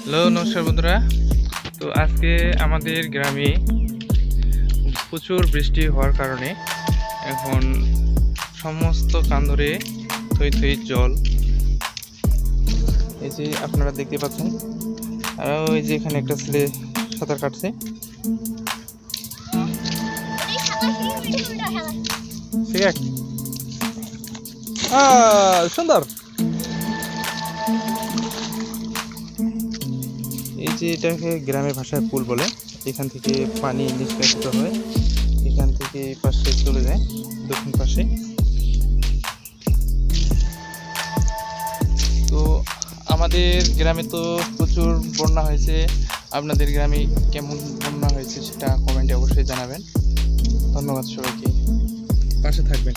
Hello, নমস্কার বন্ধুরা। তো আজকে আমাদের গ্রামে প্রচুর বৃষ্টি হওয়ার কারণে এখন সমস্ত কান্দরে থই থই জল। এই যে আপনারা দেখতে পাচ্ছেন, আর ওই যে এখানে একটা ছেলে সাঁতার কাটছে। ঠিক আছে, সুন্দর। এই যে এটাকে গ্রামের ভাষায় পুল বলে। এখান থেকে পানি নিষ্কাশিত হয়, এখান থেকে এই পাশে চলে যায় দক্ষিণ পাশে। তো আমাদের গ্রামে তো প্রচুর বন্যা হয়েছে। আপনাদের গ্রামে কেমন বন্যা হয়েছে সেটা কমেন্টে অবশ্যই জানাবেন। ধন্যবাদ সবাইকে, পাশে থাকবেন।